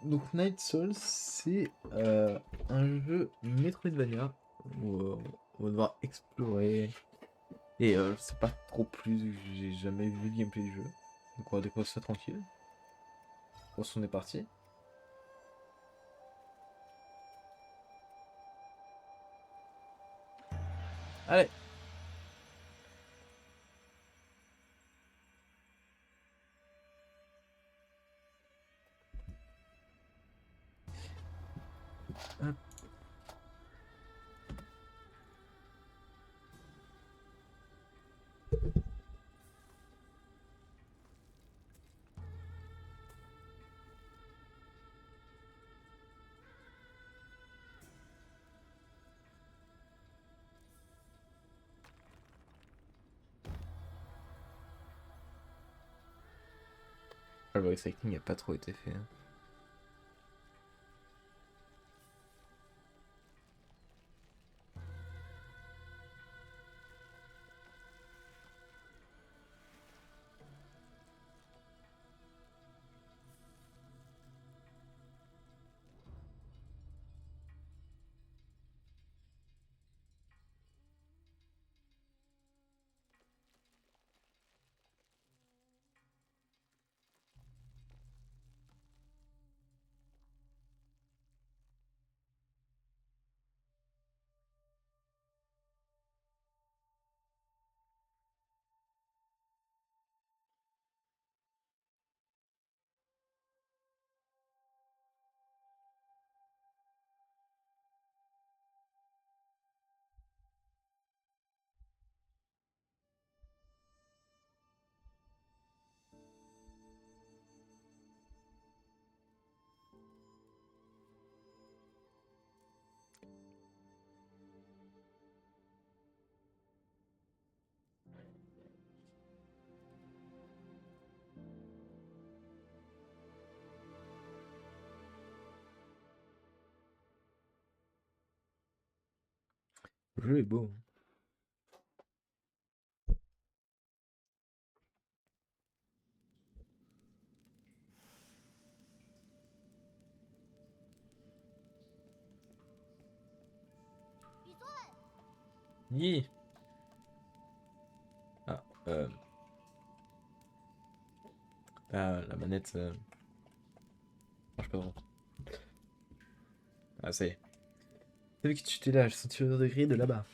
Donc Night Souls, c'est un jeu Metroidvania où on va devoir explorer. Et je sais pas trop plus, j'ai jamais vu le gameplay du jeu. Donc on va découvrir ça tranquille. Bon, on est parti. Allez! Hop. Le voice acting n'a pas trop été fait, hein. Le jeu est beau, hein. Yi! Ah, la manette marche pas trop. Ah, ça y est. T'as vu que tu étais là, j'ai senti l'odeur de grille de là-bas.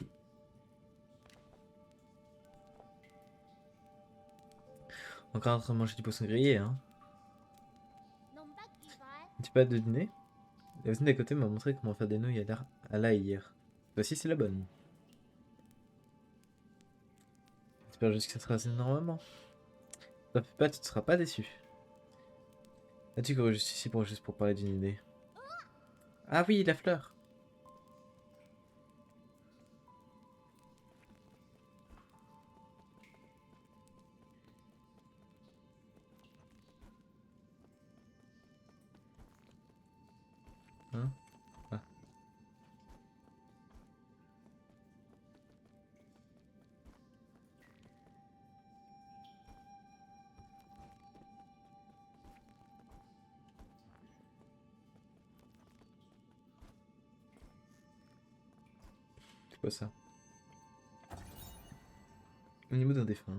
Encore en train de manger du poisson grillé, hein. Tu pas hâte de dîner? La voisine d'à côté m'a montré comment faire des nouilles à l'ail hier. Voici, c'est la bonne. J'espère juste que ça sera assez normalement. Ça fait pas, tu ne seras pas déçu. As-tu couru juste ici juste pour parler d'une idée? Ah oui, la fleur! Hein? Ah, c'est quoi ça? Au niveau d'un défunt.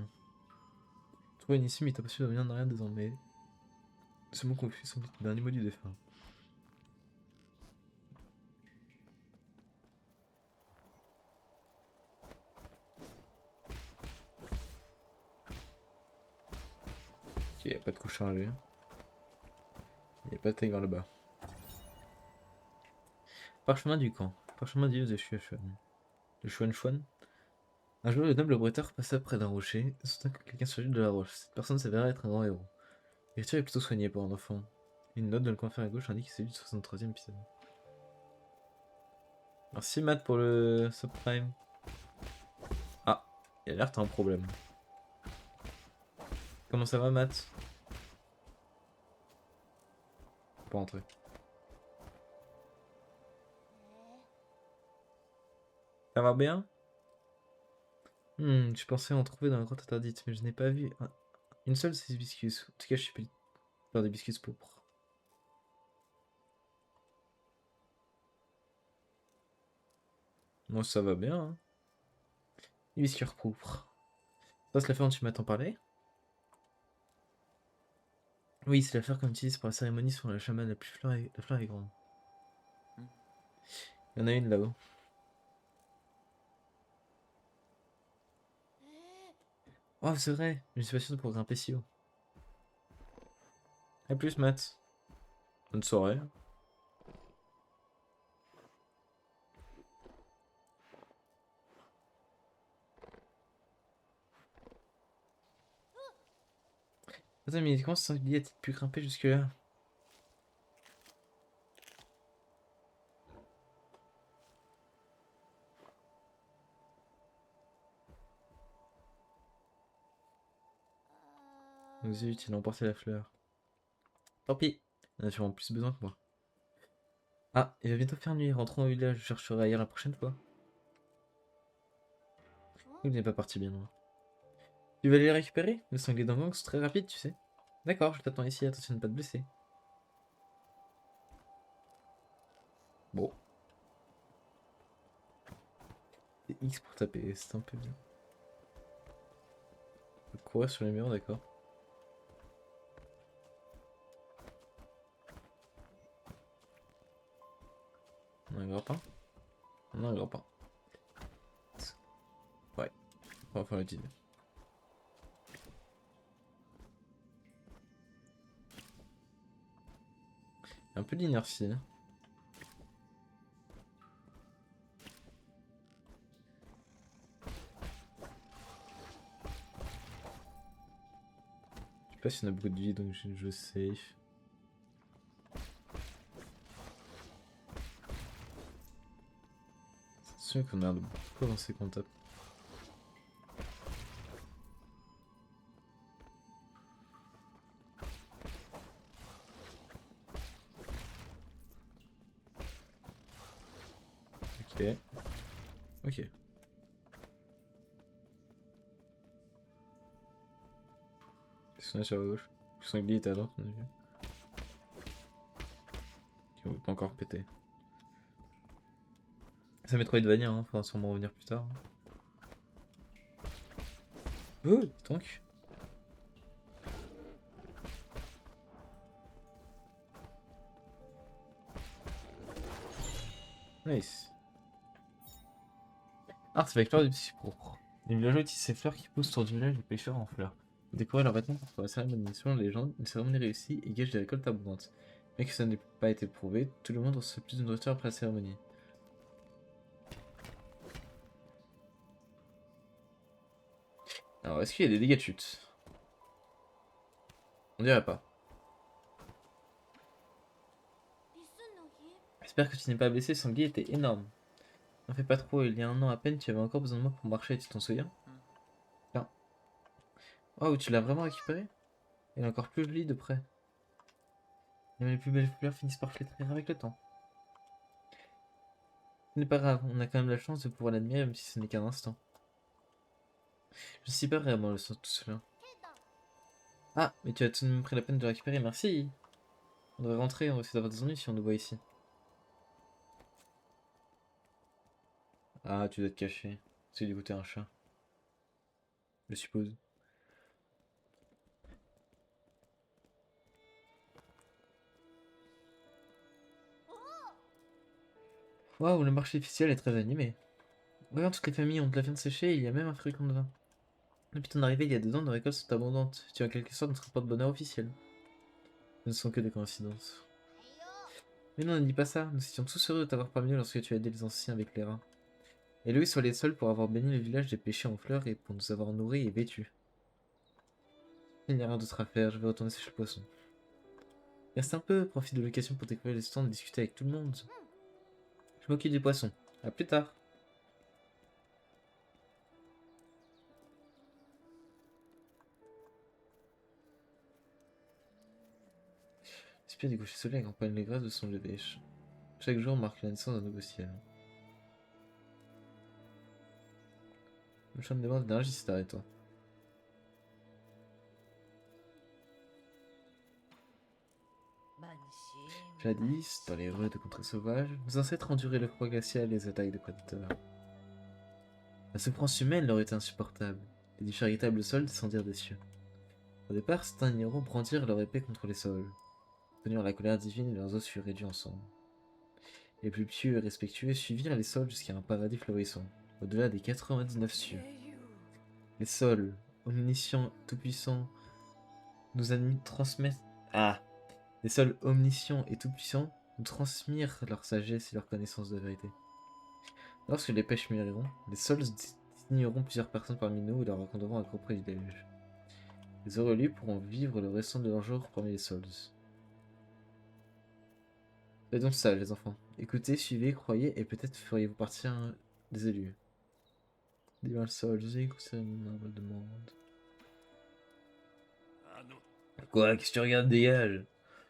Trouver une issue, mais t'as pas su devenir de rien désormais. Ce mot confus semble être le dernier mot du défunt. Ok, y a pas de couche chargée. Y a pas de taille vers le bas. Parchemin du camp. Parchemin d'Yves de Xuan. Le Xuan Xuan. Un jour, le noble bretteur passa près d'un rocher, et soudain que quelqu'un surgit de la roche. Cette personne s'avéra être un grand héros. L'écriture est plutôt soignée pour un enfant. Une note dans le coin inférieur à gauche indique que c'est du 63e épisode. Merci Matt pour le subprime. Ah, il a l'air t'as un problème. Comment ça va Matt? Pas rentrer. Ça va bien? Je pensais en trouver dans la grotte interdite, mais je n'ai pas vu une seule de ces biscuits. En tout cas, je suis plus faire des biscuits pourpres. Moi, ça va bien. Hein. Hibiscure pourpre. Ça, c'est la fleur dont tu m'as tant parlé? Oui, c'est la fleur qu'on utilise pour la cérémonie sur la chamane la plus fleur la fleur est grande. Il y en a une là-haut. Oh, c'est vrai, je suis pas sûr pour grimper si haut. A plus, Matt. Bonne soirée. Attends, mais comment ça a pu grimper jusque-là? Zut, il a emporté la fleur. Tant pis, il en a sûrement plus besoin que moi. Ah, il va bientôt faire nuit, rentrons au village, je chercherai ailleurs la prochaine fois. Il n'est pas parti bien loin. Tu vas aller les récupérer? Les sangliers d'Angang sont très rapides, tu sais. D'accord, je t'attends ici, attention de ne pas te blesser. Bon. C'est X pour taper, c'est un peu bien. Courir sur les murs, d'accord. On a un grappin? On a un grappin. Ouais, on va faire l'utile. Un peu d'inertie. Hein. Je sais pas si on a beaucoup de vie, donc je joue safe. C'est sûr qu'on a beaucoup avancé qu'on tape. Ok. Ok. Qu'est-ce qu'on a sur la gauche? Le sanglier est à droite, on a vu. Ok, on va pas encore péter. Ça Metroidvania, hein, faudra sûrement revenir plus tard. Oh, donc. Nice. Artefact, fleur du psy propre. Les villageois utilisent ces fleurs qui poussent autour du village des pêcheurs en fleurs. Ils décoraient leurs vêtements pour la cérémonie. Selon la légende, une cérémonie réussie et gage des récoltes abondantes. Mais que ça n'ait pas été prouvé, tout le monde reçoit plus de nourriture après la cérémonie. Alors, est-ce qu'il y a des dégâts de chute? On dirait pas. J'espère que tu n'es pas blessé, son guet était énorme. N'en fais pas trop, il y a un an à peine, tu avais encore besoin de moi pour marcher, tu t'en souviens? Tiens. Oh, tu l'as vraiment récupéré? Elle est encore plus jolie de près. Même les plus belles fleurs finissent par flétrir avec le temps. Ce n'est pas grave, on a quand même la chance de pouvoir l'admirer même si ce n'est qu'un instant. Je ne sais pas vraiment le sens de tout cela. Ah, mais tu as tout de même pris la peine de le récupérer, merci. On devrait rentrer, on risque d'avoir des ennuis si on nous voit ici. Ah, tu dois te cacher. C'est d'écouter un chat. Je suppose. Waouh, le marché officiel est très animé. Regarde, toutes les familles ont de la viande séchée et il y a même un flacon de vin. Depuis ton arrivée il y a 2 ans, nos récoltes sont abondantes. Tu as en quelque sorte notre porte-bonheur officiel. Ce ne sont que des coïncidences. Mais non, ne dis pas ça. Nous étions tous heureux de t'avoir parmi nous lorsque tu as aidé les anciens avec les rats. Et Louis soit les seuls pour avoir béni le village des péchés en fleurs et pour nous avoir nourris et vêtus. Il n'y a rien d'autre à faire, je vais retourner sécher le poisson. Reste un peu, profite de l'occasion pour découvrir les stands et discuter avec tout le monde. Je m'occupe du poisson. À plus tard. L'esprit du coucher soleil accompagne les grâces de son lever. Chaque jour marque la naissance d'un nouveau ciel. Le champ de demande d'énergie s'est arrêté. Jadis, dans les rues de contrées sauvages, nos ancêtres enduraient le froid glacial et les attaques des prédateurs. La souffrance humaine leur était insupportable. Les du charitable sol descendirent des cieux. Au départ, certains ignorants brandirent leur épée contre les sols. Tenant la colère divine, leurs os furent réduits ensemble. Les plus pieux et respectueux suivirent les sols jusqu'à un paradis florissant, au-delà des 99 cieux. Les sols, omniscients, tout-puissants, nous transmettent... Ah Les sols omniscients et tout-puissants nous transmirent leur sagesse et leur connaissance de la vérité. Lorsque les pêches mûriront, les sols désigneront plusieurs personnes parmi nous et leur raconteront un gros privilège. Les heureux lieux pourront vivre le restant de leur jour parmi les sols. Soyez donc sages, les enfants. Écoutez, suivez, croyez, et peut-être feriez-vous partir des élus. Divin sol, je sais que c'est une humble demande. Quoi, qu'est-ce que tu regardes, dégage?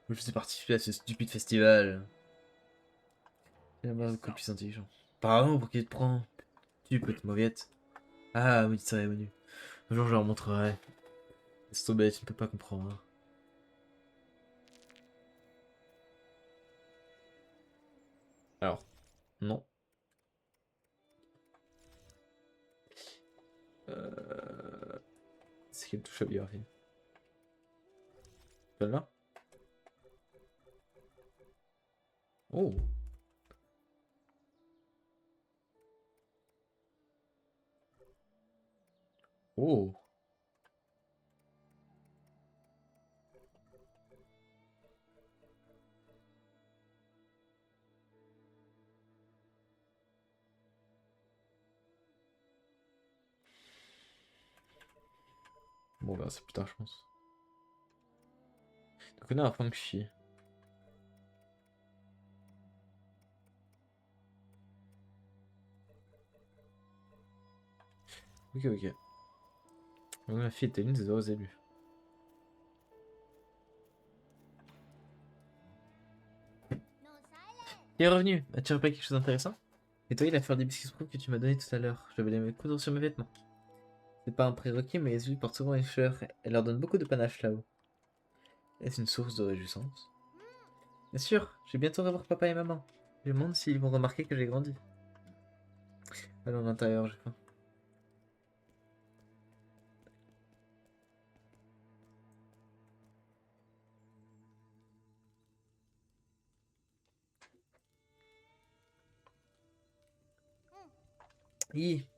Je faisais participer à ce stupide festival. Il y a un coup plus intelligent. Pardon, pour qui te prends? Tu petite mauviette. Ah oui, c'est revenu. Un jour je leur montrerai. Laisse tomber, tu ne peux pas comprendre. Alors, non. C'est quelle touche à biographie? Celle-là? Oh. Oh. Bon, bah, c'est plus tard, je pense. Donc, on a un Fang Shi. Ok, ok. Donc, la fille était l'une des heureuses élus. Il est revenu. As-tu repéré quelque chose d'intéressant? Et toi, il a fait des biscuits que tu m'as donné tout à l'heure. Je vais les coudre sur mes vêtements. C'est pas un prérequis, mais les élus portent souvent les fleurs. Elle leur donne beaucoup de panache là-haut. Est-ce une source de réjouissance? Bien sûr, je vais bientôt revoir papa et maman. Je me demande s'ils vont remarquer que j'ai grandi. Allons à l'intérieur, j'ai faim.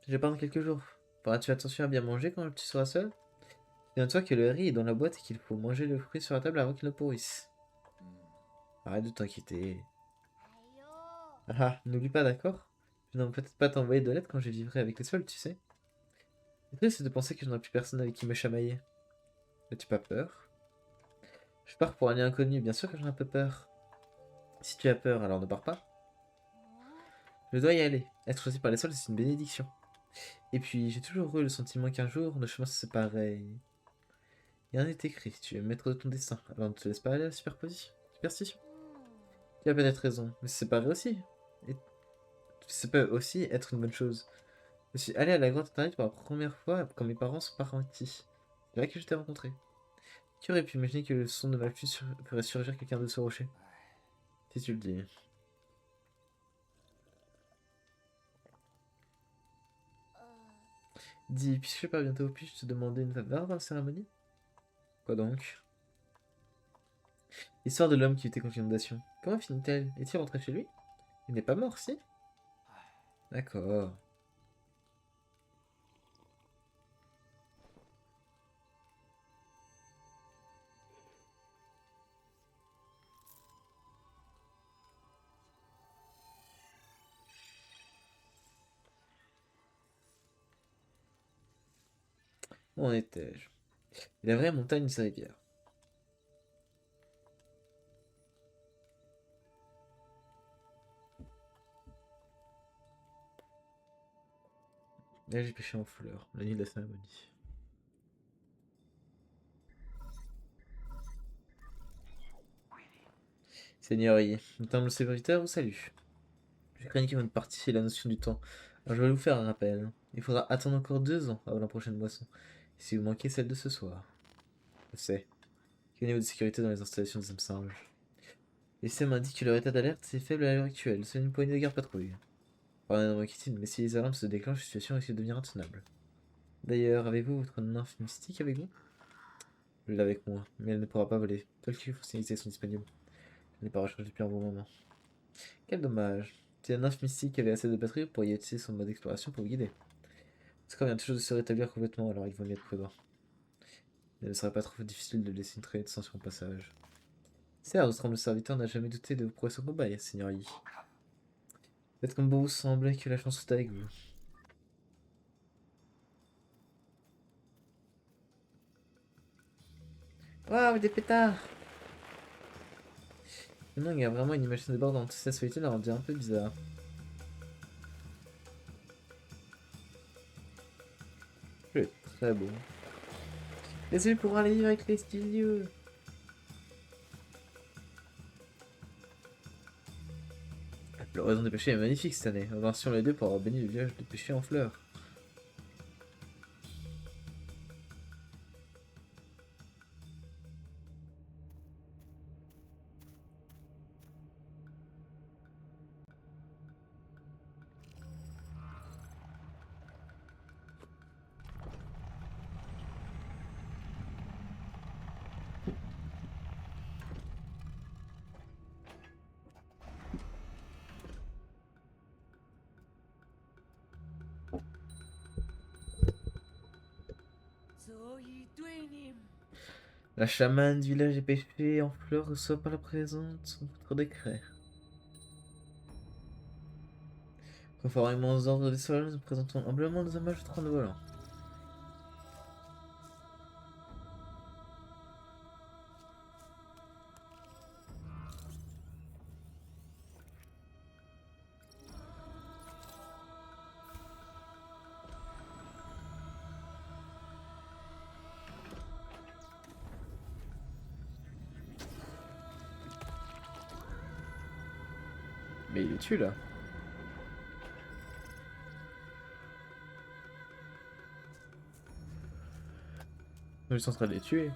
Je pars dans quelques jours. Feras-tu attention à bien manger quand tu seras seul? Souviens-toi que le riz est dans la boîte et qu'il faut manger le fruit sur la table avant qu'il ne pourrisse. Arrête de t'inquiéter. Ah, n'oublie pas, d'accord? Je n'en peut-être pas t'envoyer de lettres quand je vivrai avec les seuls, tu sais. C'est triste de penser que je n'aurai plus personne avec qui me chamailler. N'as-tu pas peur? Je pars pour un lieu inconnu, bien sûr que j'en ai un peu peur. Si tu as peur, alors ne pars pas. Je dois y aller. Être choisi par les sols, c'est une bénédiction. Et puis, j'ai toujours eu le sentiment qu'un jour, nos chemins se sépareraient. Rien n'est écrit, tu es maître de ton destin, alors ne te laisse pas aller à la superstition. Tu as peut-être raison, mais se séparer aussi. Et ça peut aussi être une bonne chose. Je suis allé à la grotte internet pour la première fois quand mes parents sont partis. C'est là que je t'ai rencontré. Qui aurait pu imaginer que le son de ma flûte ferait surgir quelqu'un de ce rocher? Si tu le dis. Dis, puisque je pars bientôt, puis-je te demander une faveur dans la cérémonie? Quoi donc? L'histoire de l'homme qui luttait contre l'inondation. Comment finit-elle? Est-il rentré chez lui? Il n'est pas mort, si? D'accord. Où en étais-je? La vraie montagne, c'est rivière. Là, j'ai pêché en fleurs, la nuit de la cérémonie. Seigneurie, le temps de serviteur vous salue. J'ai chroniqué votre partie et la notion du temps. Alors je vais vous faire un rappel. Il faudra attendre encore 2 ans avant la prochaine moisson. Si vous manquez celle de ce soir. Je sais. Quel niveau de sécurité dans les installations des âmes singes? Les CM indiquent que leur état d'alerte est faible à l'heure actuelle. C'est une poignée de garde patrouille. Pardonnez moi Kitine, mais si les alarmes se déclenchent, la situation risque de devenir intenable. D'ailleurs, avez-vous votre nymphe mystique avec vous? Je l'ai avec moi, mais elle ne pourra pas voler. Quelques fonctionnalités sont disponibles. Je n'ai pas rechargé depuis un bon moment. Quel dommage. Si la nymphe mystique avait assez de batterie, vous pourriez utiliser son mode d'exploration pour vous guider. Ce corps vient toujours de se rétablir complètement, alors il vaut mieux être prudent. Il ne serait pas trop difficile de laisser une traînée de sang sur mon passage. Certes, votre humble serviteur n'a jamais douté de vos prouesses au combat, Seigneur Yi. Peut-être comme vous semblait que la chance soit avec vous. Waouh, des pétards! Non, il y a vraiment une image débordante. Cette solitude la rendait un peu bizarre. C'est très beau. Laissez-le pour aller vivre avec les stylieux. Le raison des pêcheurs est magnifique cette année. Remercions les deux pour avoir béni le village de pêcher en fleurs. La chamane du village des pêcheurs en fleurs reçoit par la présente son votre décret. Conformément aux ordres des sols, nous présentons humblement nos hommages au trône volant. Mais il les tue là. Nous sommes en train de les tuer.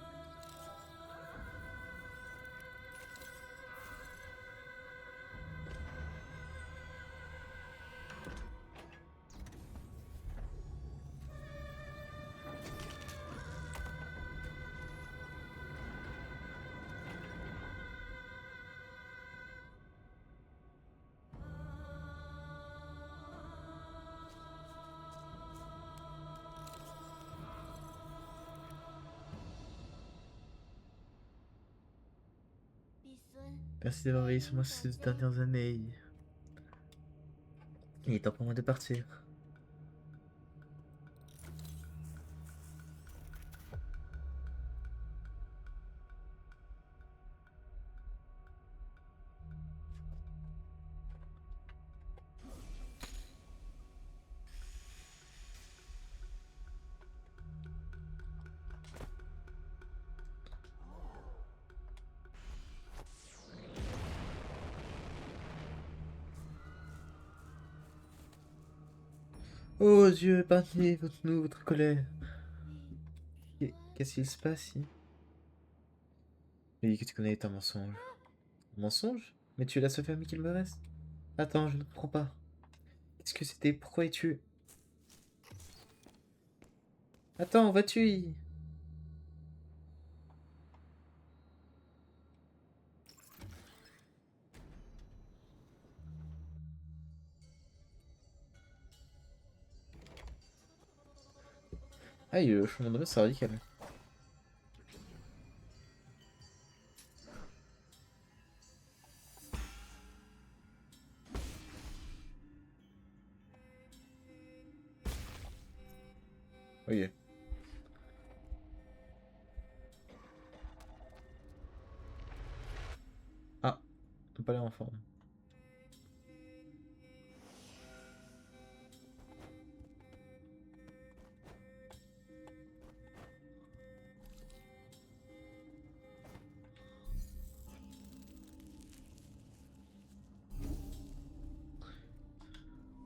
Merci d'avoir veillé sur moi ces dernières années. Il est temps pour moi de partir. Oh Dieu, épargnez nous votre colère. Qu'est-ce qu'il se passe ici? Oui, que tu connais est un mensonge. Un mensonge? Mais tu es la seule famille qu'il me reste? Attends, je ne comprends pas. Qu'est-ce que c'était? Pourquoi es-tu... Attends, vas-tu? Ah, le chemin de c'est radical. Ok. Ah, on peut pas l'air en forme.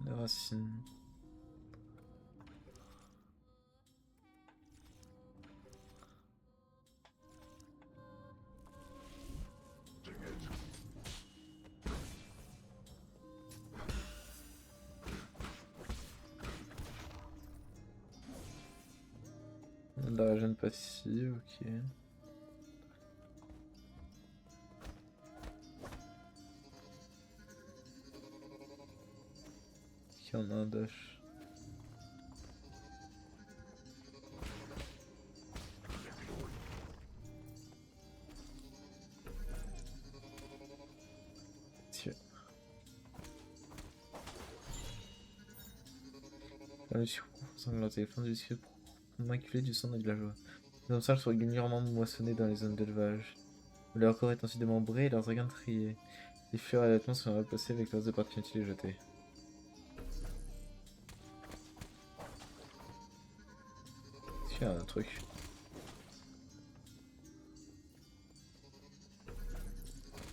Les racines. De la régène passive, ok. Qui en a un dash. Tiens. Le surcoût sanglanté, fin du ciel pour maculer du sang des villageois. Les hommes sages sont régulièrement moissonnés dans les zones d'élevage. Leur corps est ensuite démembré et leurs organes triés. Les fleurs et les vêtements sont remplacés avec leurs opportunités et jetés. Est-ce qu'il y a un truc?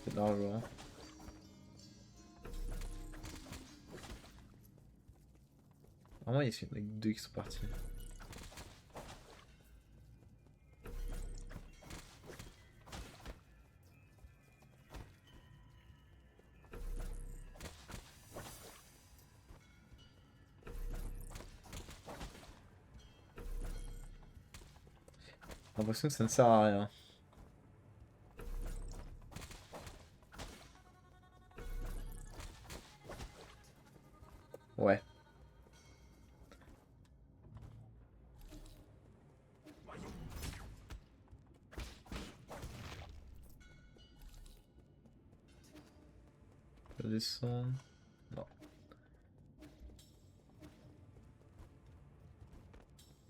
C'est de l'argent. Vraiment, il y a deux qui sont partis. J'ai l'impression que ça ne sert à rien. Ouais. Je vais descendre. Non.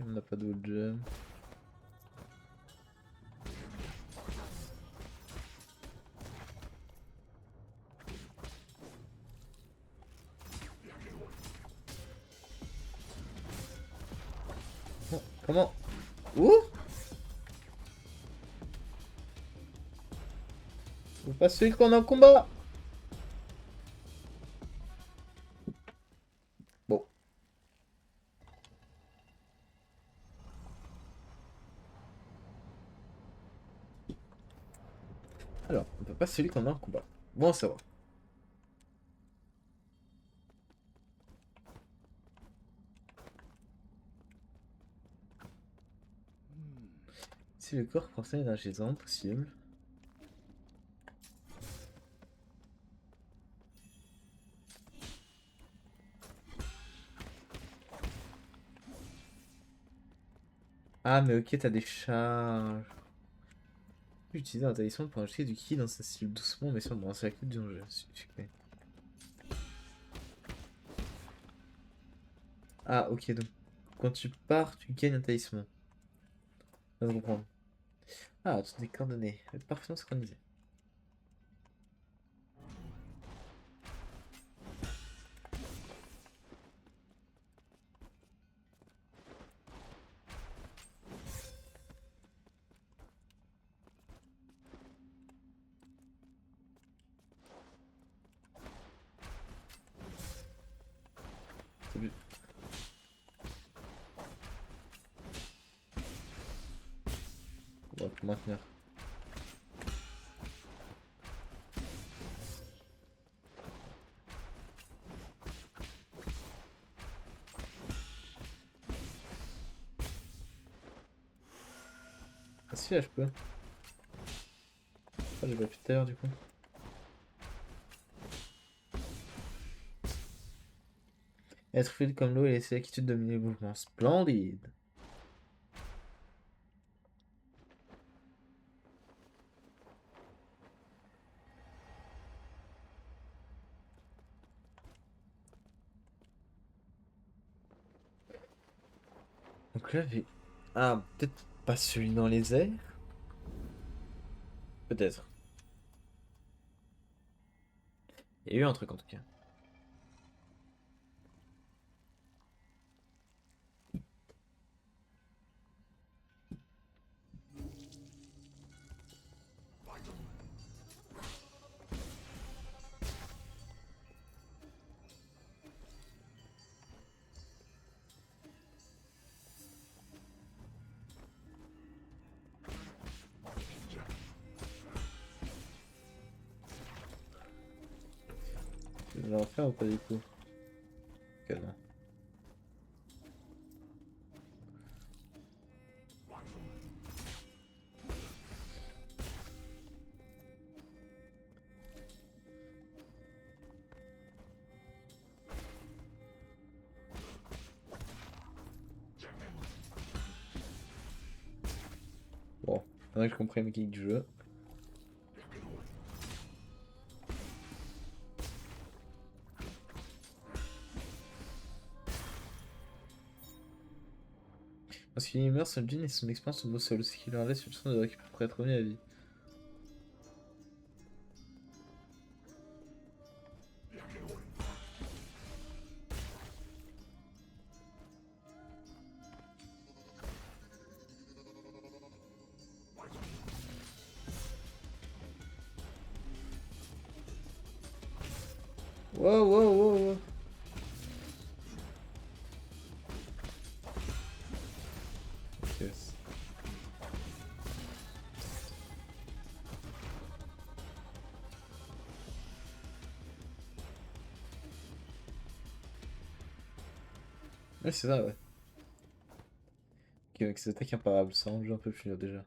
On n'a pas d'autre gemme. Oh, comment? Ouh! Faut pas celui qu'on est en combat! Bon. Alors, on peut pas celui qu'on a en combat. Bon à savoir. Si le corps contient énergisant, possible. Ah, mais ok, t'as des charges. Utiliser un talisman pour acheter du ki dans sa cible doucement, mais sur le bracelet à du danger. Ah, ok, donc quand tu pars, tu gagnes un talisman. Je viens de comprendre. Ah, toutes des coordonnées. Parfaitement synchronisé. Salut. On va maintenir. Ah si, là je peux. Ah, j'ai pas pu tout à l'heure du coup. Être fluide comme l'eau et laisser l'attitude dominer le mouvement. Splendide. Donc là, j'ai... Ah, peut-être pas celui dans les airs. Peut-être. Il y a eu un truc en tout cas. Je vais en faire ou pas du coup? Ok, non. Maintenant que je comprends les mécaniques du jeu. Parce qu'il meurt, son jean et son expérience tombent au sol, ce qui leur laisse une chance de récupérer pour être revenu à vie. Wow, wow, wow, wow. Yes. Ouais, c'est ça, ouais. Ok, avec ces attaques imparables, ça rend le jeu un peu plus dur déjà.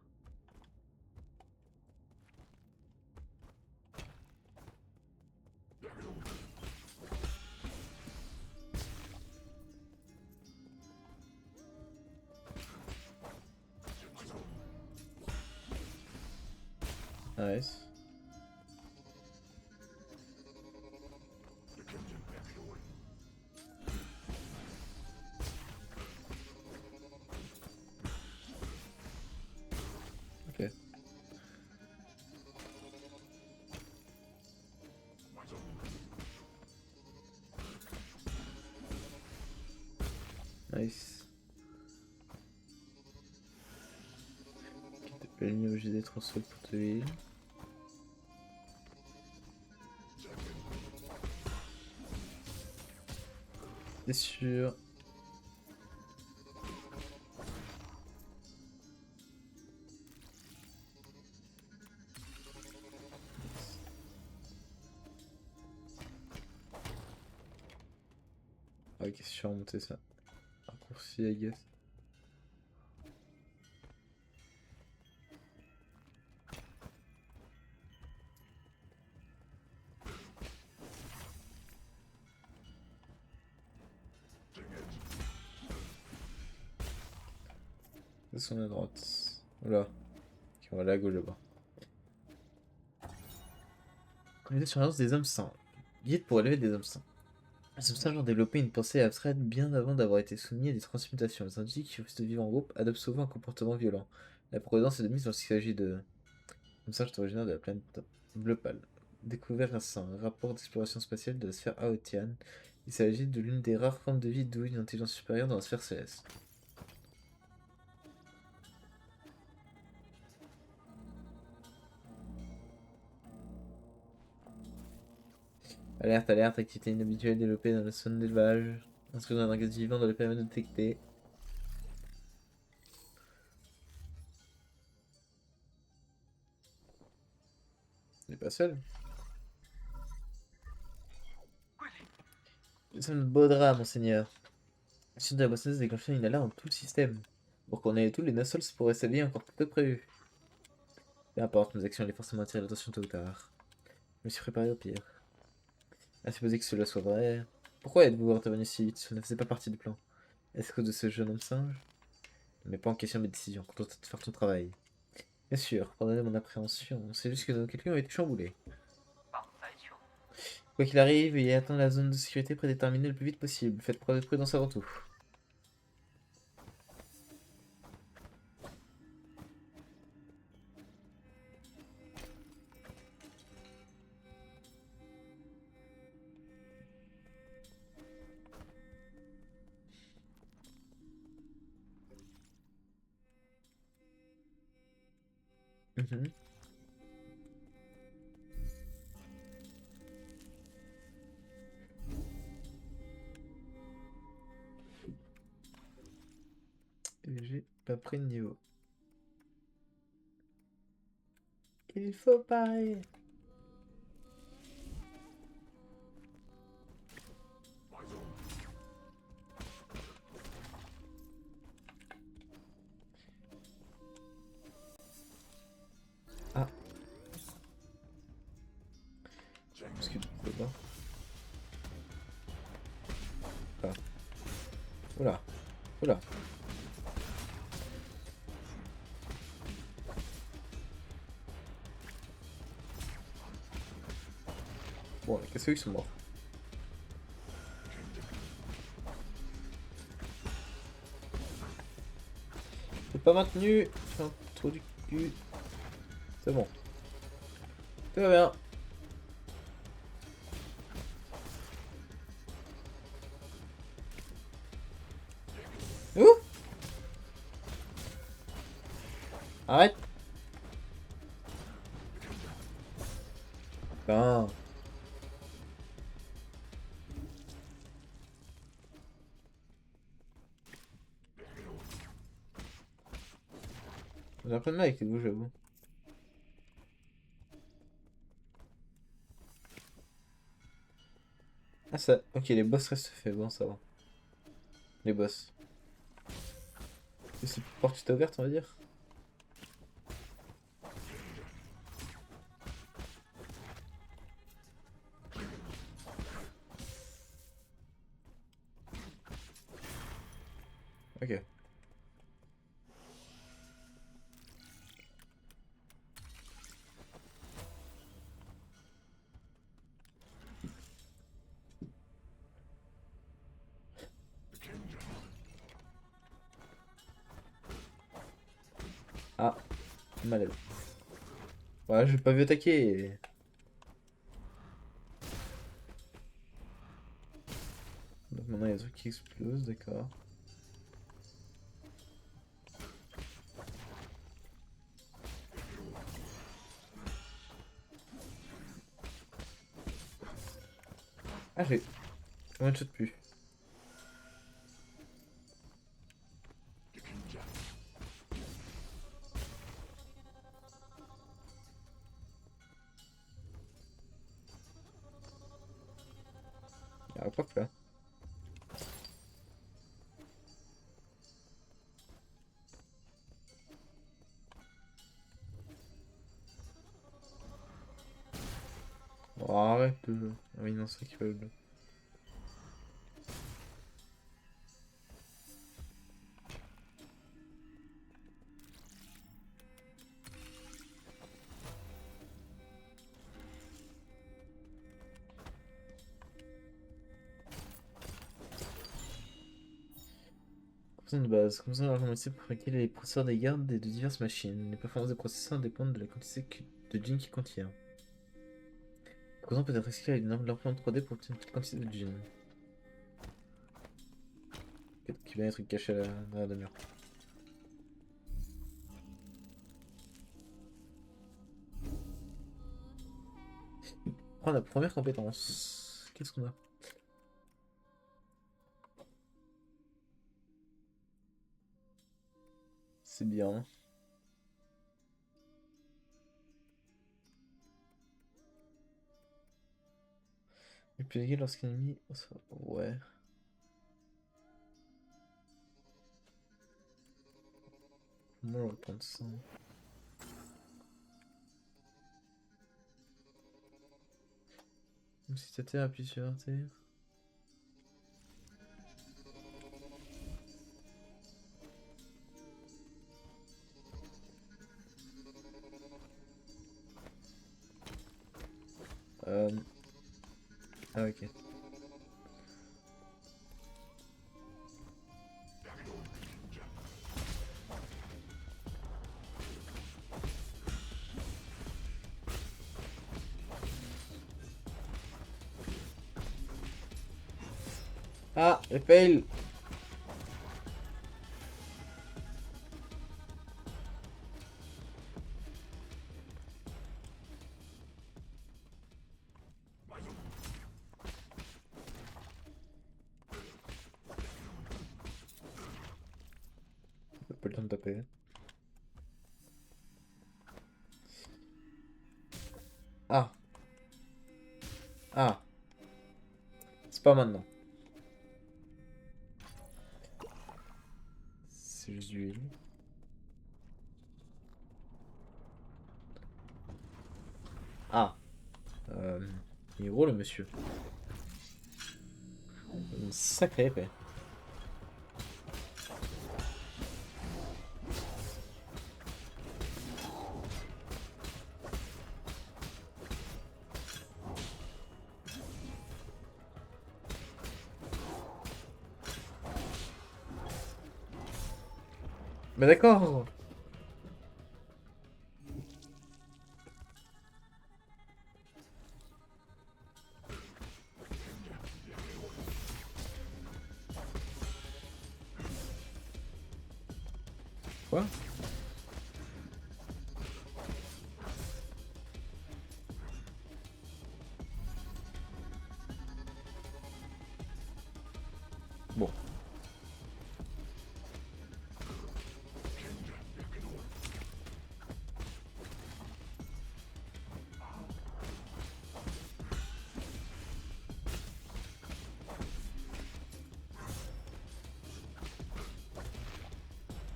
Nice. Ok. Nice. Ok, t'as pas mis obligé d'être en sol pour te heal. C'est sûr. Ah, ok, c'est sûr, remonter ça. Raccourci, I guess. C'est on à droite. Oula. Ok, on va aller à gauche là-bas. Comité de surveillance des hommes saints. Guide pour élever des hommes saints. Les hommes saints ont développé une pensée abstraite bien avant d'avoir été soumis à des transmutations. Les individus qui refusent de vivre en groupe adoptent souvent un comportement violent. La providence est de mise lorsqu'il s'agit de... Comme ça, je suis originaire de la planète bleu pâle. Découvert un rapport d'exploration spatiale de la sphère Aotian. Il s'agit de l'une des rares formes de vie douées d'une intelligence supérieure dans la sphère céleste. Alerte, alerte, activité inhabituelle développée dans la zone d'élevage. Inscrit dans un organisme vivant dans le périmètre détecté. On n'est pas seul. Nous sommes Baudra, monseigneur. La suite de la boissonneuse déclenché une alarme dans tout le système. Pour qu'on ait tous les Nassols pourraient s'habiller encore plus tôt que prévu. Peu importe, nos actions allaient forcément attirer l'attention tôt ou tard. Je me suis préparé au pire. À supposer que cela soit vrai. Pourquoi êtes-vous intervenu si vite? Cela ne faisait pas partie du plan. Est-ce à cause de ce jeune homme singe? Ne mets pas en question mes décisions, contente de faire ton travail. Bien sûr, pardonnez mon appréhension, c'est juste que nos calculs ont été chamboulés. Quoi qu'il arrive, et atteindre la zone de sécurité prédéterminée le plus vite possible. Faites preuve de prudence avant tout. Mhm. Et j'ai pas pris de niveau. Il faut parer. Ah, parce que tu peux pas. Ah. Oula, oula. Bon, les casseux ils sont morts. C'est pas maintenu. Fais un trou du cul. C'est bon. Tout va bien. Ouh! Arrête! Ben. J'ai un peu de mal avec les bouts, j'avoue. Ah ça. Ok, les boss restent faits, bon ça va. Les boss. Et cette porte est ouverte, on va dire. Ok. Ah, malade. Ouais, j'ai pas vu attaquer. Donc maintenant il y a des trucs qui explosent, d'accord. Ah, j'ai. Combien de shots plus? Ah, pop là. Oh, arrête le jeu. Ah oui, non, c'est vrai qu'il fallait le. Composants de base. Composants argumentés pour fabriquer les processeurs des gardes et de diverses machines. Les performances des processeurs dépendent de la quantité de jeans qu'il contient. Le composant peut être expliqué avec une imprimante 3D pour obtenir une petite quantité de jeans. Peut-être qu'il y a des trucs cachés derrière le mur. Prends la première compétence. Qu'est-ce qu'on a? C'est bien. Et puis égal lorsqu'un ennemi. Ouais. Moi, on va prendre ça. Même si t'étais appuyé sur RT. Ah, ok. Ah, elle fail. T'as pas le temps de taper. Ah, ah. C'est pas maintenant. C'est juste du heal. Ah. Il est gros le monsieur. Une sacrée épée. Mais d'accord. Quoi? Bon,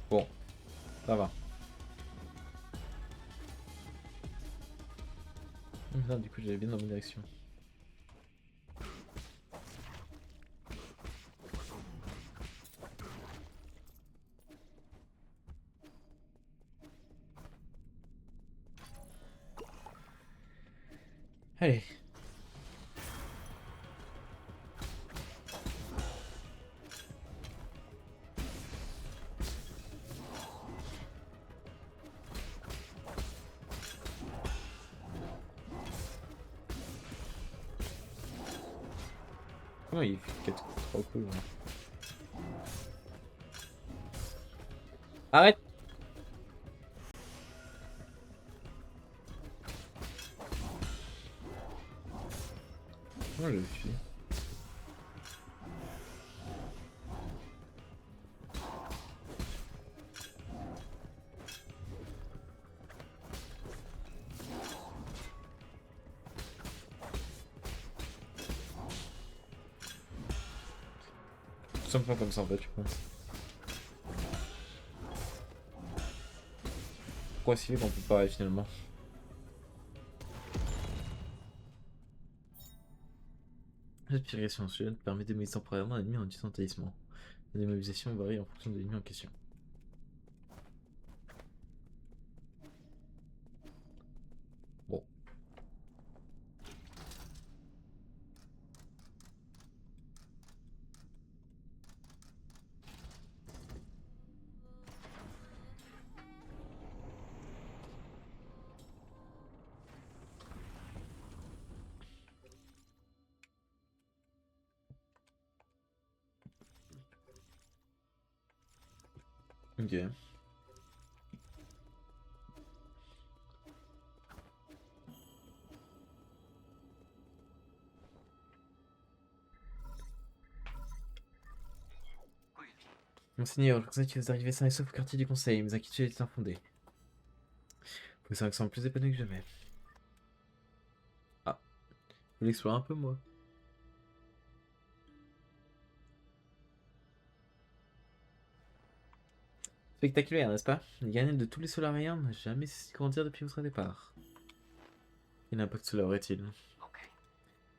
bon, ça va. Putain, du coup, j'allais bien dans ma direction. Allez. Comment il fait 4 3 coups là? Arrête! Comment je le suis? Tout simplement comme ça en fait, je pense. Pourquoi si vite on peut pas finalement? L'aspiration suivante permet d'émobiliser temporairement l'ennemi en utilisant un talisman. La démobilisation varie en fonction de l'ennemi en question. Bon. Ok. Monseigneur, je constate que vous arrivez sains et saufs au quartier du conseil, mes inquiétudes étaient infondées. Vous un accent plus épanoui que jamais. Ah, je l'explore un peu moi. Spectaculaire, n'est-ce pas? Les graines de tous les solariens n'ont jamais cessé de grandir depuis votre départ. Quel impact cela aurait-il?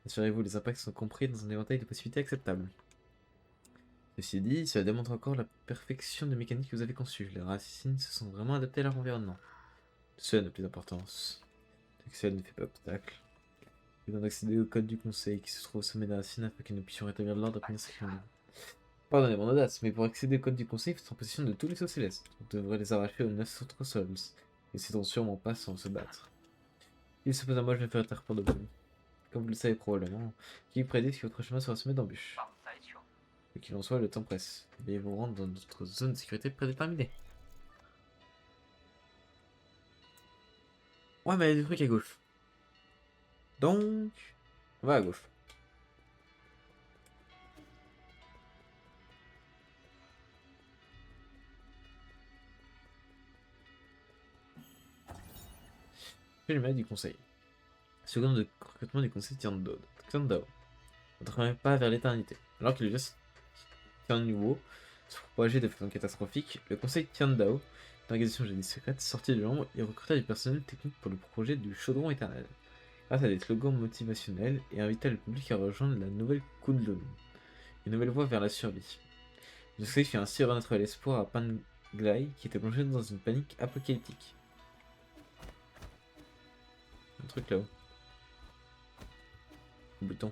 Assurez-vous, les impacts sont compris dans un éventail de possibilités acceptables. Ceci dit, cela démontre encore la perfection de mécanique que vous avez conçue. Les racines se sont vraiment adaptées à leur environnement. Cela n'a plus d'importance. C'est que cela ne fait pas obstacle. Nous devons accéder au code du conseil qui se trouve au sommet de la racine afin que nous puissions rétablir l'ordre après une session. Pardonnez mon audace, mais pour accéder au code du conseil, il faut être en possession de tous les sauts célestes. On devrait les arracher aux 9 autres sols. Ils n'essaieront sûrement pas sans se battre. Il se pose à moi, je vais faire taire pour de bon. Comme vous le savez probablement, qui prédit que votre chemin sera semé d'embûches. Quoi qu'il en soit, le temps presse. Veuillez vous rendre dans notre zone de sécurité prédéterminée. Ouais, mais il y a des trucs à gauche. Donc, on va à gauche. Je vais le du conseil. Seconde de recrutement du conseil Tiandao. Votre même pas vers l'éternité. Alors que le vieux Tianhuo se propageait de façon catastrophique, le conseil Tiandao, une organisation génie secrète, sortit de l'ombre et recruta du personnel technique pour le projet du chaudron éternel. Grâce à des slogans motivationnels et invita le public à rejoindre la nouvelle Kunlun, une nouvelle voie vers la survie. Le conseil fit ainsi renaître l'espoir à Panglai qui était plongé dans une panique apocalyptique. Un truc là-haut. Le bouton.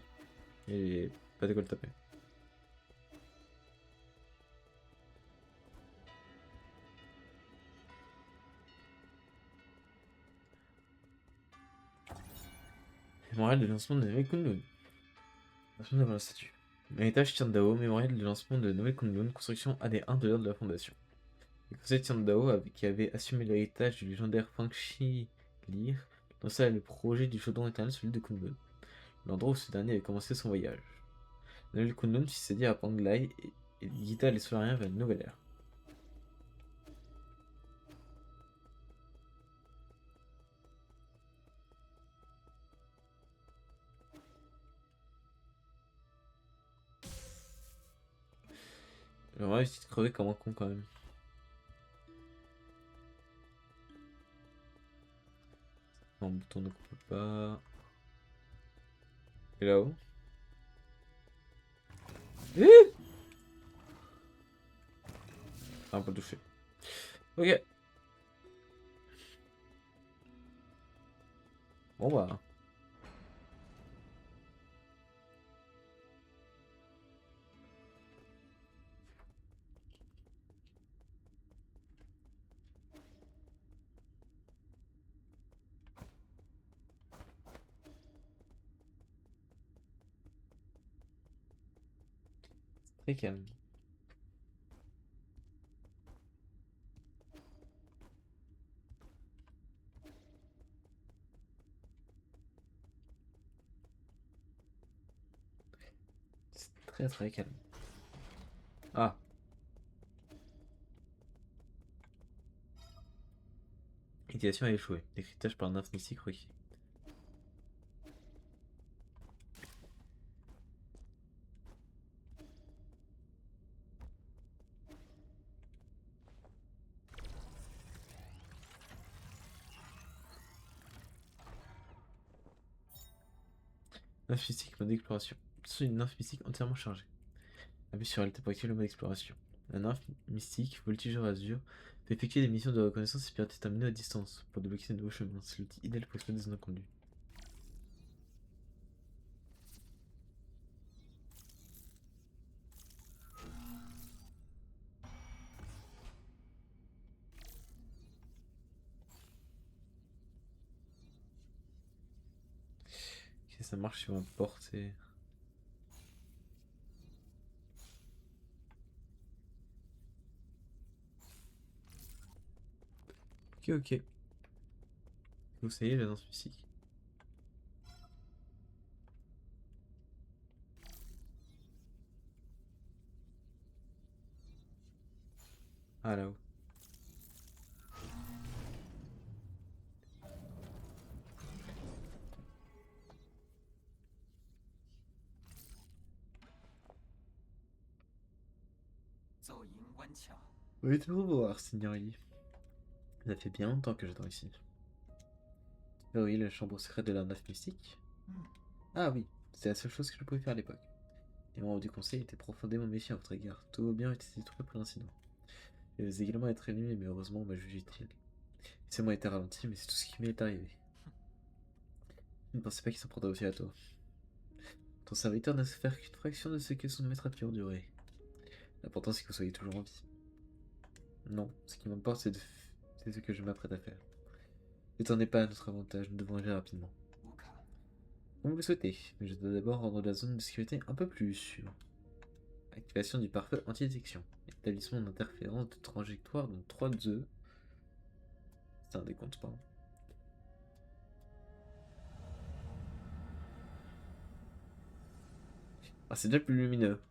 Et pas de quoi le taper. Mémorial de lancement de Nouvelle Kunlun. Version devant la statue. Héritage Tiandao, mémorial de lancement de Nouvelle Kunlun, construction AD1 de l'heure de la fondation. Le conseil Tiandao, qui avait assumé l'héritage du légendaire Fang Shi Lir, lança le projet du chaudron éternel, celui de Kunlun, l'endroit où ce dernier avait commencé son voyage. La nouvelle Kunlun succédait à Panglai et guida les Solariens vers une nouvelle ère. J'aurais évité de crever comme un con quand même. Un bouton ne coupe pas. Et là-haut. Un peu touché. Ok. Bon bah. Très calme. C'est très très calme. Ah. Utilisation a échoué. Décryptage par un nymphe mystique requis. Nymphe mystique, mode d'exploration. C'est une nymphe mystique entièrement chargée. Appuie sur Alt pour activer le mode exploration. La nymphe mystique, voltigeur azur, peut effectuer des missions de reconnaissance et pirater terminaux à distance pour débloquer de nouveaux chemins. C'est l'outil idéal pour exploiter des inconnus. Ok, ça marche sur un portée. Ok, ok. Vous savez, la danse mystique. Ah là-haut. Oui, tout vous voir, Signorelli. Ça fait bien longtemps que j'attends ici. Ah oui, la chambre secrète de la nymphe mystique. Ah oui, c'est la seule chose que je pouvais faire à l'époque. Les membres du conseil étaient profondément méfiants à votre égard. Tout vos biens étaient détruits après l'incident. Je devais également être éliminé, mais heureusement, on m'a jugé utile. C'est moi été ralenti, mais c'est tout ce qui m'est arrivé. Je ne pensais pas qu'il s'en prendrait aussi à toi. Ton serviteur n'a souffert qu'une fraction de ce que son maître a pu endurer. L'important, c'est que vous soyez toujours en vie. Non, ce qui m'importe, c'est ce que je m'apprête à faire. Ne t'en est pas à notre avantage, nous devons agir rapidement. Comme vous le souhaitez, mais je dois d'abord rendre la zone de sécurité un peu plus sûre. Activation du pare-feu anti-détection. Établissement d'interférence de trajectoire de 3 œufs. C'est un décompte pas. Ah, c'est déjà plus lumineux.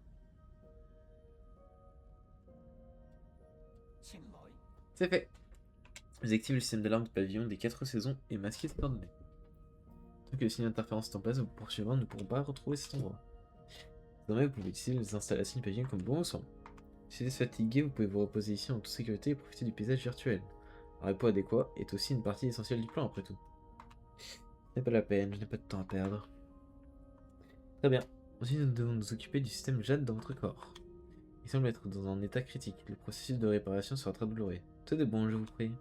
C'est fait. Vous activez le système d'alarme de pavillon des 4 saisons et masquez cette coordonnée. Tant que le signe d'interférence est en place, vos poursuivants ne pourront pas retrouver cet endroit. Désormais, vous pouvez utiliser les installations de pavillon comme bon vous semble. Si vous êtes fatigué, vous pouvez vous reposer ici en toute sécurité et profiter du paysage virtuel. Un repos adéquat est aussi une partie essentielle du plan après tout. Ce n'est pas la peine, je n'ai pas de temps à perdre. Très bien. Ensuite, nous devons nous occuper du système Jade dans votre corps. Il semble être dans un état critique. Le processus de réparation sera très douloureux. Tout est bon, je vous prie.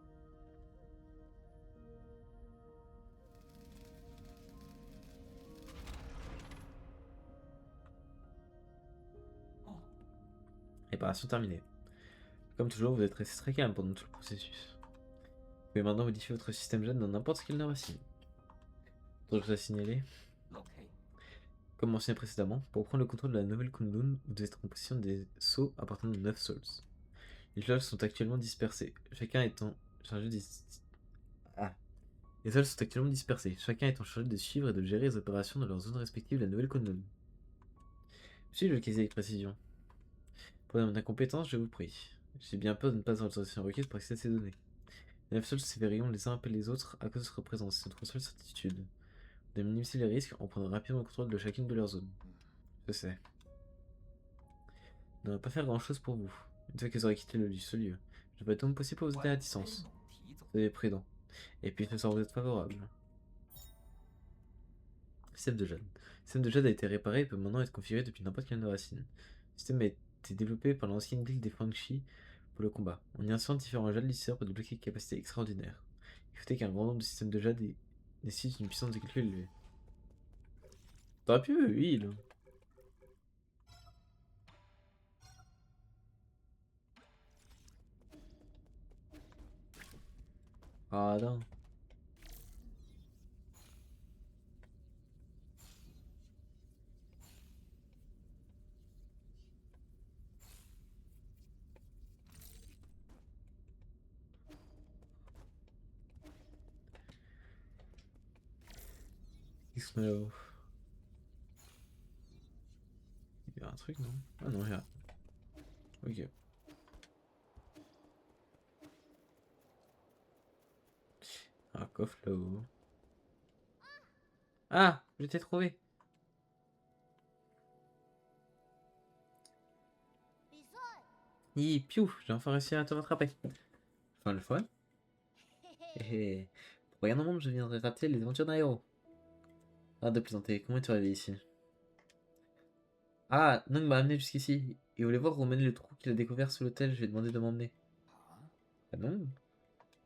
Réparation terminée. Comme toujours, vous êtes resté très calme pendant tout le processus. Vous pouvez maintenant modifier votre système Jade dans n'importe quelle norme. Autre chose à signaler? Comme mentionné précédemment, pour prendre le contrôle de la nouvelle Kunlun, vous devez être en possession des sceaux appartenant aux 9 souls. Les souls sont actuellement dispersés, chacun étant chargé des... Ah. Les souls sont actuellement dispersés, chacun étant chargé de suivre et de gérer les opérations dans leur zone respective de la nouvelle Kunlun. Suis le casier avec précision. Pour mon incompétence, je vous prie. J'ai bien peur de ne pas avoir l'autorisation requise pour accéder à ces données. Les 9 souls s'éveilleront les uns après les autres à cause de votre présence, c'est notre seule certitude. De minimiser les risques en prenant rapidement le contrôle de chacune de leurs zones. Je sais. Je ne va pas faire grand chose pour vous. Une fois que vous aurez quitté ce lieu, je ferai tout mon possible pour vous aider à distance. Soyez prudent. Et puis, ce soir, vous êtes favorable. Système de jade. Le système de jade a été réparé et peut maintenant être configuré depuis n'importe quelle racine. Le système a été développé par l'ancienne guilde des Fangshi pour le combat. On y insère différents jades lycéens pour débloquer des capacités extraordinaires. Il faut qu'un grand nombre de systèmes de jade nécessitent une puissance de calcul élevée. T'aurais pu, oui, là. Ah, non. Qu'est-ce qu'on a là-haut? Il y a un truc, non? Ah non, il y a... Ok. Un coffre là-haut. Ah! Je t'ai trouvé! Hi, piou! J'ai enfin réussi à te rattraper. Enfin, le fun. Et pour rien au monde, je viendrai rater les aventures d'un héros. Arrête de plaisanter, comment es-tu arrivé ici? Ah, Nong m'a amené jusqu'ici. Il voulait voir où menait le trou qu'il a découvert sous l'hôtel, je lui ai demandé de m'emmener. Ah non?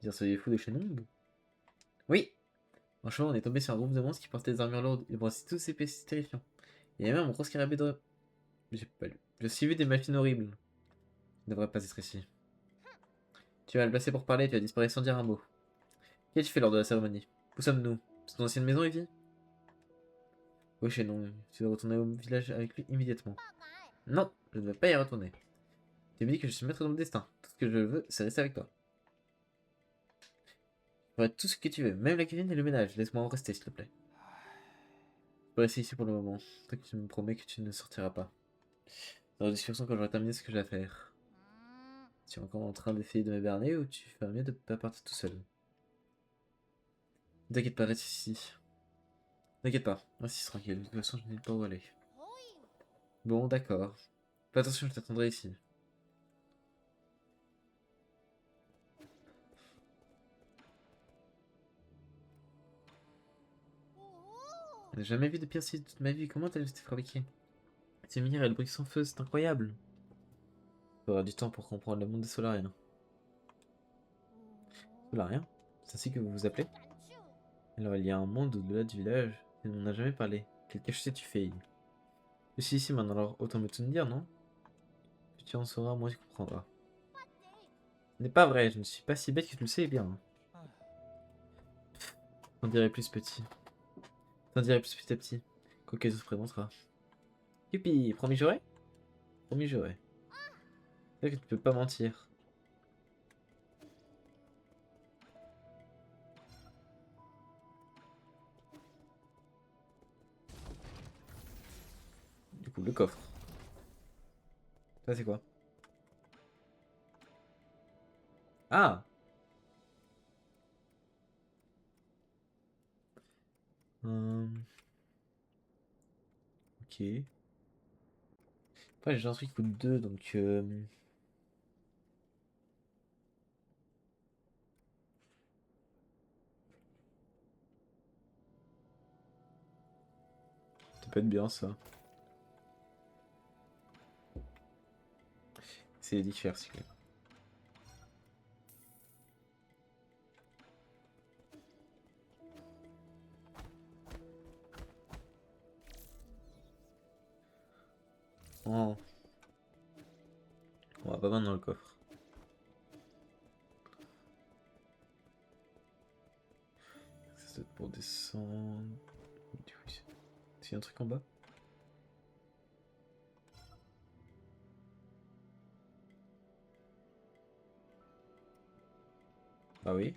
Dire soyez fou de chez Nong? Oui! En chemin, on est tombé sur un groupe de monstres qui portaient des armures lourdes. Ils brassaient tous ces PC terrifiants. Il y avait même un gros scarabée de... J'ai pas lu. Je suis vu des machines horribles. Il ne devrait pas être ici. Tu vas le placer pour parler, tu as disparu sans dire un mot. Qu'as-tu fait lors de la cérémonie? Où sommes-nous? C'est ton ancienne maison, Evie? Oui, chez nous. Tu dois retourner au village avec lui immédiatement. Non, je ne veux pas y retourner. Tu me dis que je suis maître de mon destin. Tout ce que je veux, c'est rester avec toi. Je ferai tout ce que tu veux, même la cuisine et le ménage. Laisse-moi en rester, s'il te plaît. Je peux rester ici pour le moment. Toi, tu me promets que tu ne sortiras pas. Dans la discussion quand j'aurai terminé ce que j'ai à faire. Tu es encore en train d'essayer de me berner ou tu ferais mieux de pas partir tout seul? Ne t'inquiète pas, reste ici. T'inquiète pas, reste ici tranquille. De toute façon, je n'ai pas où aller. Bon, d'accord. Fais attention, je t'attendrai ici. Je n'ai jamais vu de piercing de toute ma vie. Comment t'as-tu été fabriqué? Ces minières et le bruit sans feu, c'est incroyable. Il faudra du temps pour comprendre le monde des Solariens. Solariens? C'est ainsi que vous vous appelez? Alors il y a un monde au-delà du village, et on n'en a jamais parlé. Quelle cachette tu fais? Je suis ici maintenant, alors autant me tout me dire, non? Plus tu en sauras, moins tu comprendras. Ce n'est pas vrai, je ne suis pas si bête que tu le sais bien. T'en dirai plus petit. T'en dirai plus petit à petit. Quoi qu'elle se présentera. Youpi, promis j'aurai? Promis j'aurai. C'est vrai que tu peux pas mentir. Du coup, le coffre. Ça c'est quoi? Ah! Ok. Après j'ai un truc qui coûte 2, donc... ça peut être bien ça. C'est différent, c'est clair. Oh. On va pas mal dans le coffre. Ça c'est pour descendre. Du coup, c'est un truc en bas? Bah oui.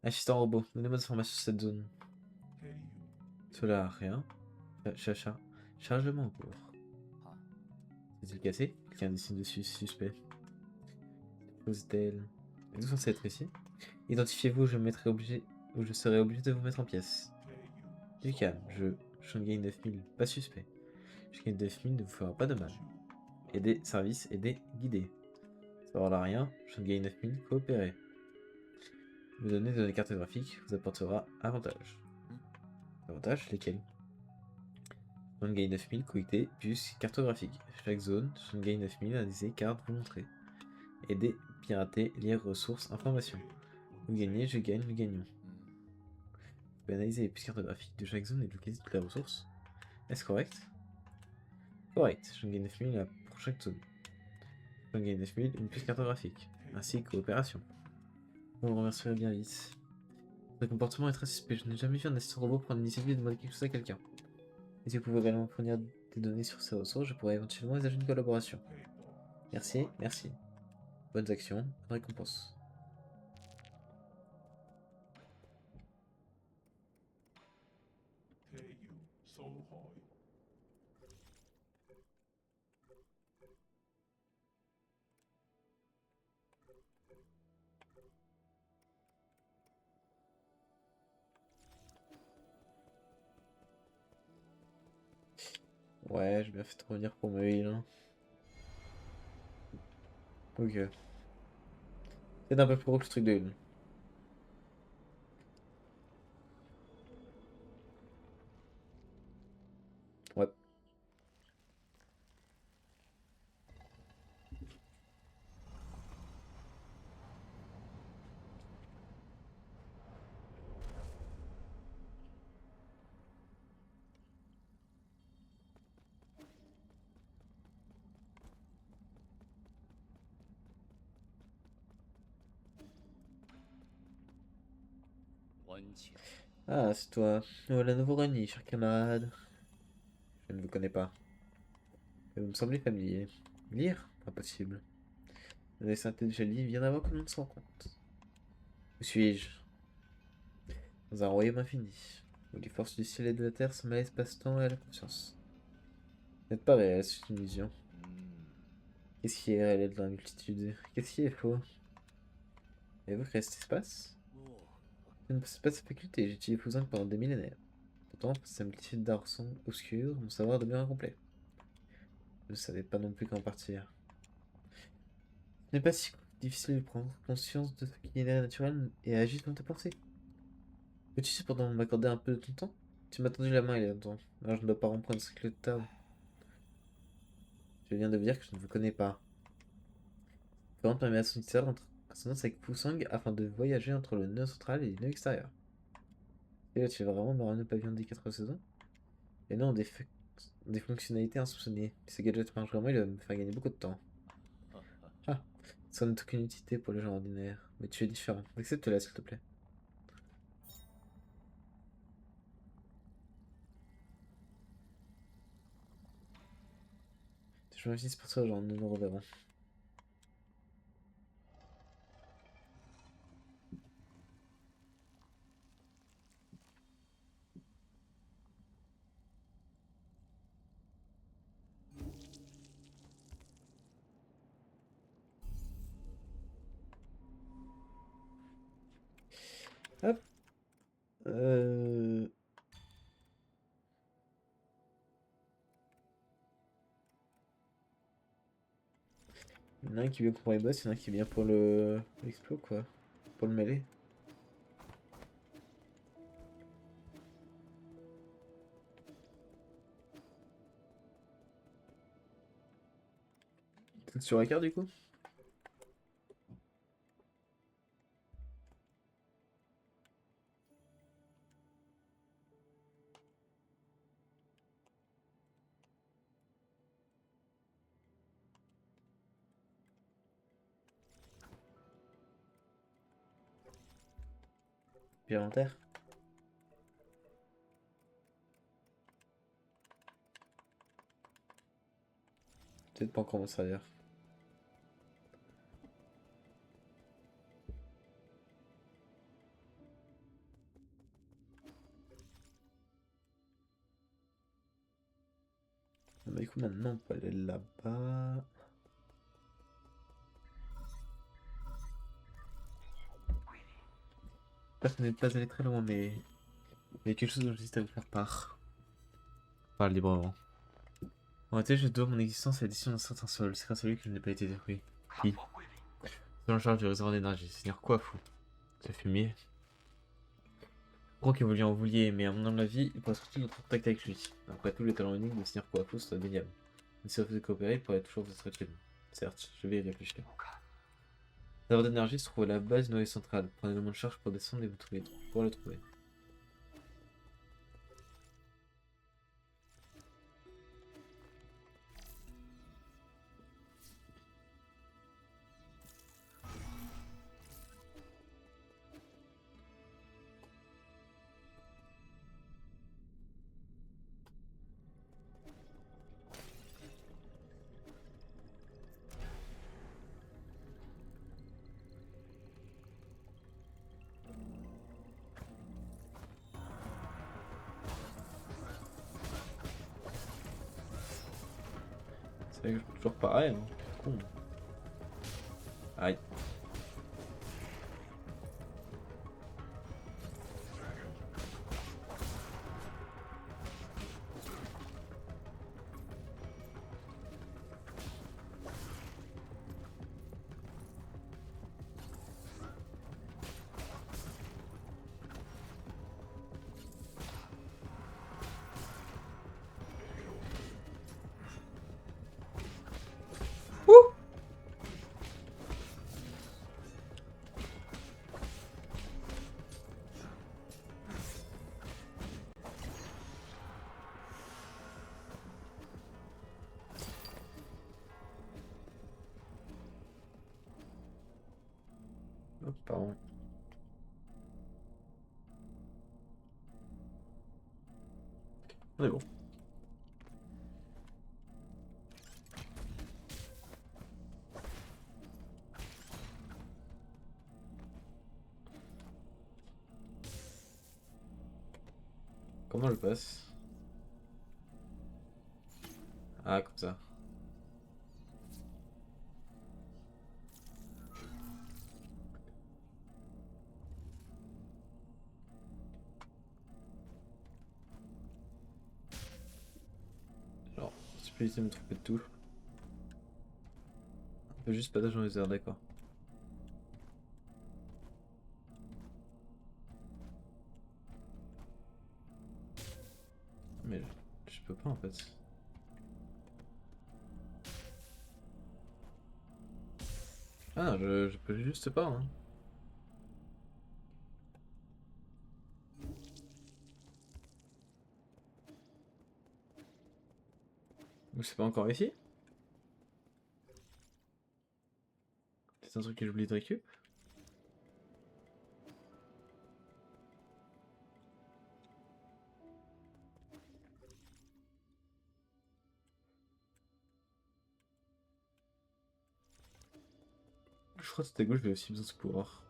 Assistant robot, donnez-moi des informations sur cette zone. Cela, rien. Chacha. Chargement en cours. Est-il cassé? Quelqu'un dessine dessus, suspect. Pose-t-elle. Êtes-vous censé être ici? Identifiez-vous, ou je serai obligé de vous mettre en pièces. Du calme, Shanghai 9000, pas suspect. Shanghai 9000 ne vous fera pas de mal. Aider, service, aider, guider. Ça va rien, Shanghai 9000, coopérer. Vous donner des données cartographiques vous apportera avantage. Avantages, lesquels? Shanghai 9000, connecté, plus cartographique. Chaque zone, Shanghai 9000, analyser, carte, vous montrer. Aider, pirater, lire, ressources, informations. Vous gagnez, je gagne, nous gagnons. Vous pouvez analyser les puces cartographiques de chaque zone et localiser toutes les ressources. Est-ce correct? Correct. Shanghai 9000 pour chaque zone. Shanghai 9000, une puce cartographique. Ainsi coopération. Vous me remercierez bien vite. Votre comportement est très suspect. Je n'ai jamais vu un assistant robot prendre l'initiative de demander quelque chose à quelqu'un. Et si vous pouvez également fournir des données sur ces ressources, je pourrais éventuellement envisager une collaboration. Merci, merci. Bonnes actions, bonne récompense. Ouais, j'ai bien fait de revenir pour me heal, hein. Ok. C'est un peu plus gros que le truc de heal. Ouais. Ah, c'est toi. Voilà, nouveau Rani, cher camarade. Je ne vous connais pas. Mais vous me semblez familier. Lire? Impossible. Le dessin déjà lu bien avant que l'on ne se rencontre. Où suis-je? Dans un royaume infini, où les forces du ciel et de la terre se mêlent l'espace-temps et à la conscience. Vous n'êtes pas réel, c'est une illusion. Qu'est-ce qui est réel dans la multitude? Qu'est-ce qui est faux? Avez-vous créé cet espace? Je ne possède pas cette faculté, j'ai utilisé Fusang pendant des millénaires. Pourtant, sa multitude d'arts obscurs, mon savoir demeure incomplet. Je ne savais pas non plus quand partir. Ce n'est pas si difficile de prendre conscience de ce qui est naturel et agir dans tes pensées. Peux-tu cependant m'accorder un peu de ton temps? Tu m'as tendu la main il y a longtemps, alors je ne dois pas rompre un cycle de table. Je viens de vous dire que je ne vous connais pas. Comment permet à son utilisateur d'entrer en consonance avec Fusang afin de voyager entre le nœud central et les nœuds extérieurs. Et là, tu veux vraiment me ramener au pavillon des 4 saisons? Et non, des fonctionnalités insoupçonnées. Si ce gadget marche vraiment, il va me faire gagner beaucoup de temps. Ah, ça n'a aucune utilité pour les gens ordinaires. Mais tu es différent. Accepte-la, s'il te plaît. Je m'invite pour toi, genre, nous nous reverrons. Hop. Euh... Il y en a un qui est bien pour les boss, il y en a un qui est bien pour l'explo, quoi. Pour le mêler. Tout sur la carte, du coup? Puis inventaire. Peut-être pas encore me servir. Bah écoute, maintenant on peut aller là-bas. J'espère n'est pas aller très loin, mais il y a quelque chose dont j'hésite à vous faire part. Parle librement. En réalité, je dois mon existence à l'addition d'un certain sol. C'est grâce à lui que je n'ai pas été détruit. Qui? Selon le charge du réservoir d'énergie. Seigneur quoi, fou? Ce fumier. Je crois que vous lui en vouliez, mais en mon la vie, il pourrait sortir notre contact avec lui. Après tout, les talents uniques de Seigneur Coafu sont indéniables. Mais si on faisait coopérer, il pourrait toujours vous être utile. Certes, je vais y réfléchir. Le réservoir d'énergie se trouve à la base du noyau central. Prenez le moins de charge pour descendre et vous trouver pour le trouver. C'est toujours pareil, hein. Con. Aïe. Ouh. Oh, pardon. On est bon. Comment je passe? Ah, comme ça. Genre, si je peux essayer de me tromper de touche. On peut juste passage dans les airs, d'accord. Mais je peux pas en fait. Ah, je peux juste pas, hein. Ou c'est pas encore ici? C'est un truc que j'oublie de récup? Je crois que c'était gauche, j'ai aussi besoin de ce pouvoir.